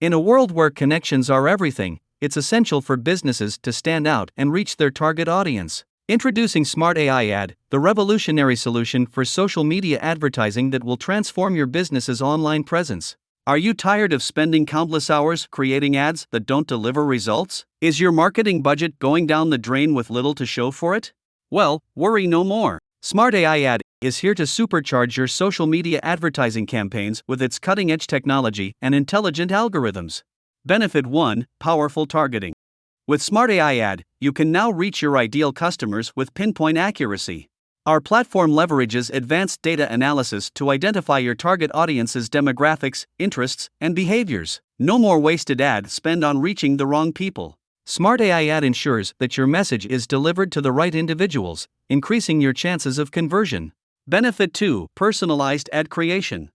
In a world where connections are everything, it's essential for businesses to stand out and reach their target audience. Introducing SmartAiAd, the revolutionary solution for social media advertising that will transform your business's online presence. Are you tired of spending countless hours creating ads that don't deliver results? Is your marketing budget going down the drain with little to show for it? Well, worry no more. SmartAiAd is here to supercharge your social media advertising campaigns with its cutting-edge technology and intelligent algorithms. Benefit 1: Powerful targeting. With SmartAiAd, you can now reach your ideal customers with pinpoint accuracy. Our platform leverages advanced data analysis to identify your target audience's demographics, interests, and behaviors. No more wasted ad spend on reaching the wrong people. SmartAiAd ensures that your message is delivered to the right individuals, increasing your chances of conversion. Benefit 2: Personalized ad creation.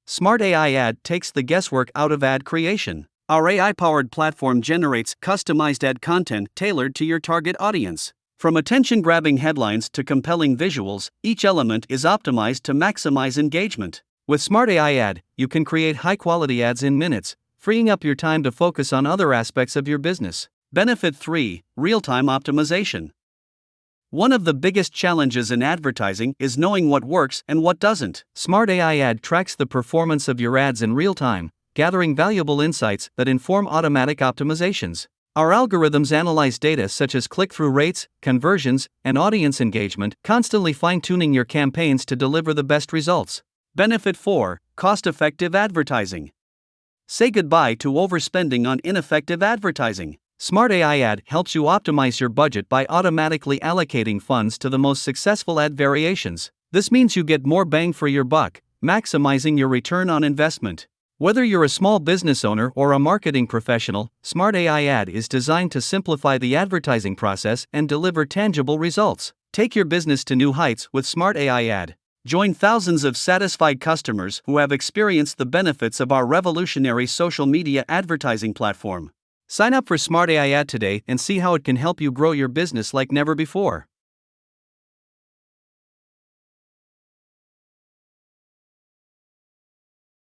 SmartAiAd takes the guesswork out of ad creation. Our AI-powered platform generates customized ad content tailored to your target audience. From attention-grabbing headlines to compelling visuals, each element is optimized to maximize engagement. With SmartAiAd, you can create high-quality ads in minutes, freeing up your time to focus on other aspects of your business. Benefit 3: Real-time optimization. One of the biggest challenges in advertising is knowing what works and what doesn't. SmartAiAd tracks the performance of your ads in real time, gathering valuable insights that inform automatic optimizations. Our algorithms analyze data such as click-through rates, conversions, and audience engagement, constantly fine-tuning your campaigns to deliver the best results. Benefit 4: Cost-effective advertising. Say goodbye to overspending on ineffective advertising. SmartAiAd helps you optimize your budget by automatically allocating funds to the most successful ad variations. This means you get more bang for your buck, maximizing your return on investment. Whether you're a small business owner or a marketing professional, SmartAiAd is designed to simplify the advertising process and deliver tangible results. Take your business to new heights with SmartAiAd. Join thousands of satisfied customers who have experienced the benefits of our revolutionary social media advertising platform. Sign up for SmartAiAd today and see how it can help you grow your business like never before.